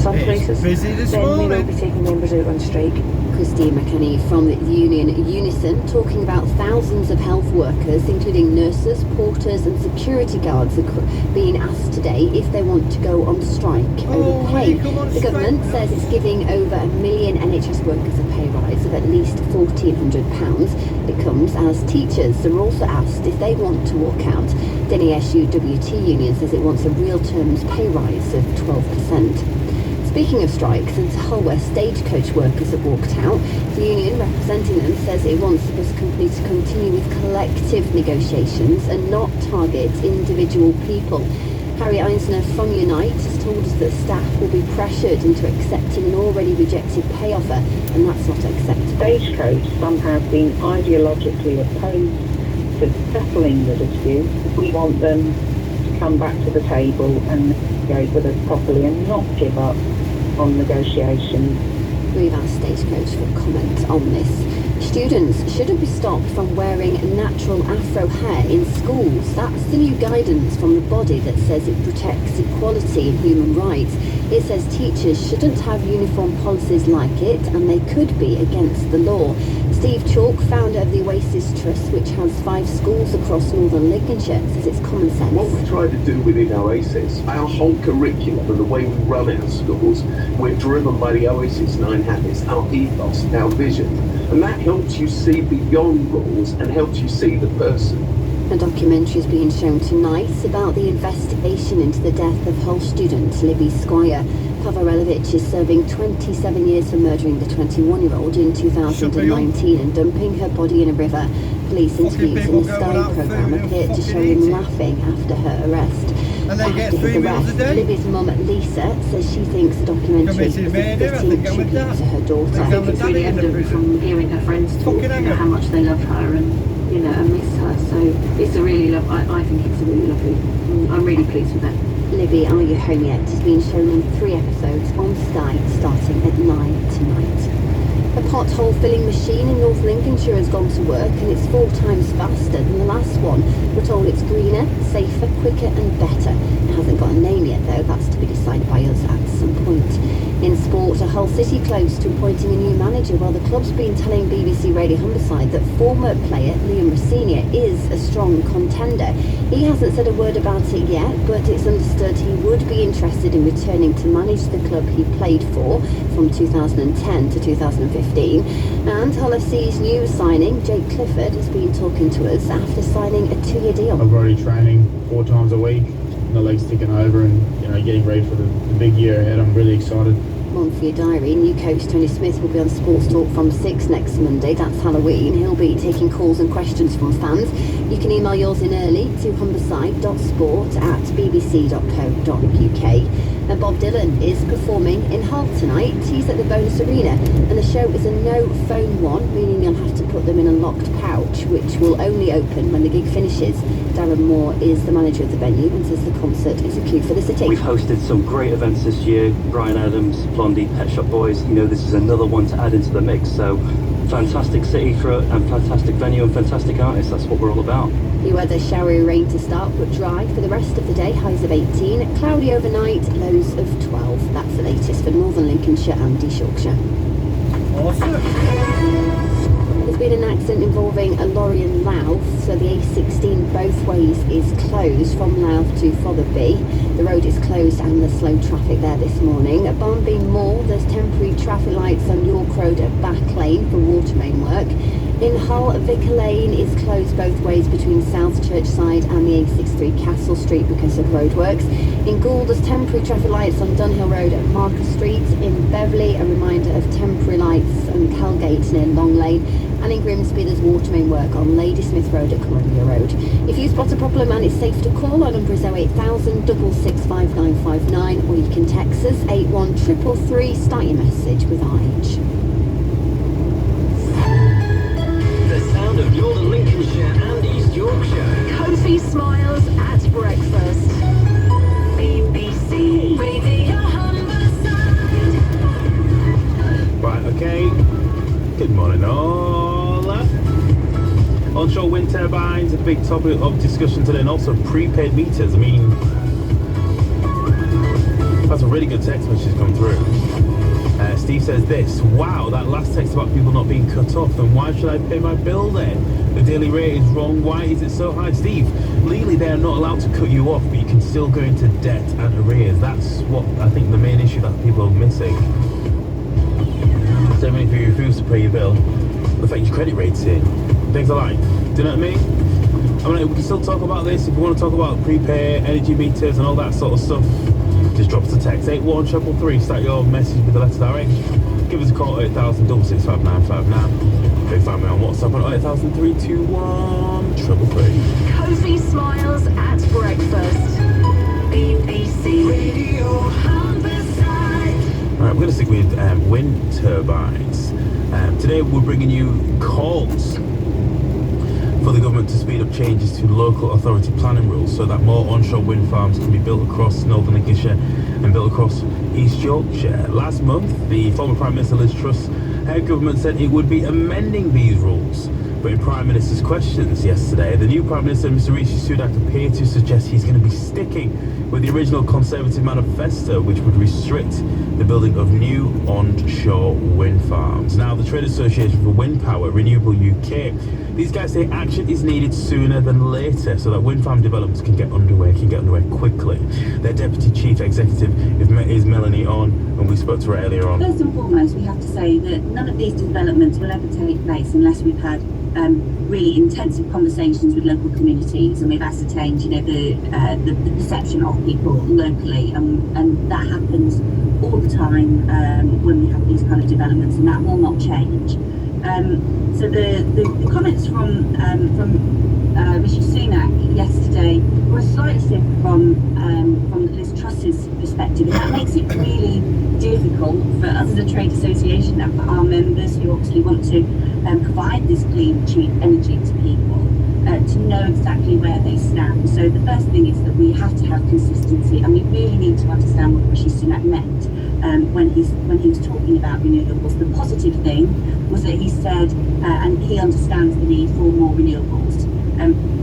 some places. Busy this then we will morning. be taking members out on strike. Christine McKenney from the union Unison talking about thousands of health workers, including nurses, porters and security guards, being asked today if they want to go on strike over pay. The government says it's giving over 1 million NHS workers a pay rise of at least £1,400. It comes as teachers are also asked if they want to walk out. The NESUWT union says it wants a real terms pay rise of 12%. Speaking of strikes, and Hull West stagecoach workers have walked out. The union representing them says it wants the bus company to continue with collective negotiations and not target individual people. Harry Einsner from Unite has told us that staff will be pressured into accepting an already rejected pay offer, and that's not acceptable. Stagecoach somehow have been ideologically opposed to settling the dispute. We want them to come back to the table and negotiate with us properly and not give up on negotiations. We've asked Stagecoach for comment on this. Students shouldn't be stopped from wearing natural afro hair in schools. That's the new guidance from the body that says it protects equality and human rights. It says teachers shouldn't have uniform policies like it, and they could be against the law. Steve Chalk, founder of the Oasis Trust, which has 5 schools across northern Lincolnshire, says it's common sense. What we try to do within Oasis, our whole curriculum and the way we run our schools, we're driven by the Oasis 9 habits, our ethos, our vision. And that helps you see beyond rules and helps you see the person. A documentary is being shown tonight about the investigation into the death of Hull student Libby Squire. Pavarelovich is serving 27 years for murdering the 21-year-old in 2019 and dumping her body in a river. Police interviews in the Sky programme appeared to show him laughing after her arrest. And they get After 3 his meals a arrest, day. Libby's mum Lisa says she thinks the documentary is a fitting tribute to her daughter. I think it's really evident from hearing her friends talk, how much they love her and and miss her. So it's a really I think it's a really lovely. I'm really pleased with that. Libby, Are You Home Yet? Has been shown in 3 episodes on Sky starting at 9 tonight. A pothole filling machine in North Lincolnshire has gone to work and it's 4 times faster than the last one. We're told it's greener, safer, quicker and better. It hasn't got a name yet though, that's to be decided by us at some point. In sport, a Hull City close to appointing a new manager, while the club's been telling BBC Radio Humberside that former player Liam Rossini is a strong contender. He hasn't said a word about it yet, but it's understood he would be interested in returning to manage the club he played for from 2010 to 2015. And Hull FC's new signing, Jake Clifford, has been talking to us after signing a 2-year deal. I'm already training 4 times a week. The leg's ticking over and getting ready for the big year ahead. I'm really excited. One for your diary. New coach Tony Smith will be on Sports Talk from 6 next Monday. That's Halloween. He'll be taking calls and questions from fans. You can email yours in early to humberside.sport@bbc.co.uk. And Bob Dylan is performing in Hull tonight. He's at the Bonus Arena, and the show is a no-phone one, meaning you'll have to put them in a locked pouch, which will only open when the gig finishes. Darren Moore is the manager of the venue and says the concert is a coup for the city. We've hosted some great events this year. Bryan Adams, Blondie, Pet Shop Boys. This is another one to add into the mix. So fantastic city and fantastic venue and fantastic artists. That's what we're all about. The weather, showery rain to start, but dry for the rest of the day. Highs of 18, cloudy overnight, lows of 12. That's the latest for Northern Lincolnshire and East Yorkshire. Awesome. There's been an accident involving a lorry and Louth, so the A16 both ways is closed from Louth to Fotherby. The road is closed and there's slow traffic there this morning. At Barnby Moor, there's temporary traffic lights on York Road at Back Lane for water main work. In Hull, Vicar Lane is closed both ways between South Churchside and the A63 Castle Street because of roadworks. In Gould, there's temporary traffic lights on Dunhill Road at Marker Street. In Beverley, a reminder of temporary lights on Calgate near Long Lane. And in Grimsby, there's water main work on Ladysmith Road at Columbia Road. If you spot a problem and it's safe to call, our number is 08000 665 or you can text us 81333, start your message with RH. The sound of Northern Lincolnshire and East Yorkshire. Cozy smiles at breakfast. BBC Radio Humberside. Right, okay. Good morning, all. Onshore wind turbines, a big topic of discussion today, and also prepaid meters. I had some really good text messages come through. Steve says this: wow, that last text about people not being cut off, then why should I pay my bill then? The daily rate is wrong, why is it so high? Steve, legally they are not allowed to cut you off, but you can still go into debt and arrears. That's what I think the main issue that people are missing. So many people refuse to pay your bill, affect your credit rating, things like that. Do you know what I mean? I mean, we can still talk about this. If you want to talk about prepay, energy meters and all that sort of stuff, just drop us a text, 81333, start your message with the letter direct. Give us a call at 8000 665 959. You can find me on WhatsApp on 8000 321 333. Cozy smiles at breakfast. BBC Radio Humberside. Alright, we're going to stick with wind turbines. Today we're bringing you calls for the government to speed up changes to local authority planning rules so that more onshore wind farms can be built across Northern Lancashire and built across East Yorkshire. Last month, the former Prime Minister Liz Truss' government said it would be amending these rules. But in Prime Minister's questions yesterday, the new Prime Minister, Mr Rishi Sunak, appeared to suggest he's going to be sticking with the original Conservative manifesto, which would restrict the building of new onshore wind farms. Now, the Trade Association for Wind Power, Renewable UK, these guys say action is needed sooner than later so that wind farm developments can get underway quickly. Their Deputy Chief Executive is Melanie On, and we spoke to her earlier on. First and foremost, we have to say that none of these developments will ever take place unless we've had really intensive conversations with local communities, and we've ascertained, the perception of people locally, and that happens all the time when we have these kind of developments, and that will not change. So the comments from Rishi Sunak yesterday were a slight shift from Liz Truss's perspective, and that makes it really difficult for us as a trade association and for our members who obviously want to provide this clean, cheap energy to people to know exactly where they stand. So the first thing is that we have to have consistency, and we really need to understand what Rishi Sunak meant when he was talking about renewables. The positive thing was that he said, and he understands the need for more renewables.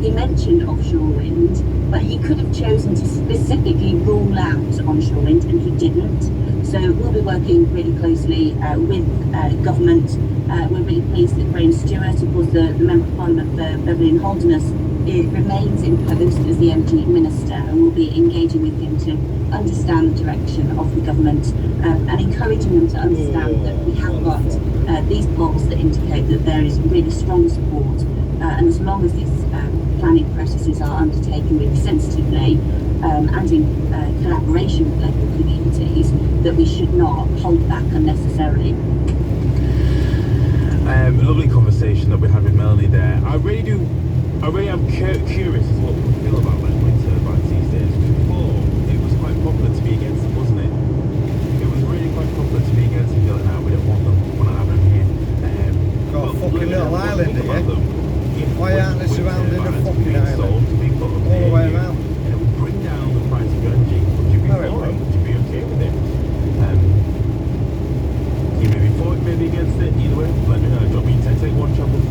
He mentioned offshore wind, but he could have chosen to specifically rule out onshore wind, and he didn't. So we'll be working really closely with government. We're really pleased that Graham Stewart, who was the Member of Parliament for Beverley and Holderness, remains in post as the Energy Minister, and we'll be engaging with him to understand the direction of the government and encouraging them to understand that we have got these polls that indicate that there is really strong support, and as long as these planning processes are undertaken really sensitively and in collaboration with local communities, that we should not hold back unnecessarily. A lovely conversation that we had with Melanie there. I really am curious as to what we feel about wind turbines these days. Before, it was quite popular to be against them, wasn't it? It was really quite popular to be against them. Like, no, we don't want them. We're not having them here. Got a fucking little island here. Why aren't they surrounding a fucking island? All the way around. And it would bring down the price of energy. Would you be for it? Would you be okay with it? You may be for it, maybe against it. Either way, let me know. Drop me a text, 81333.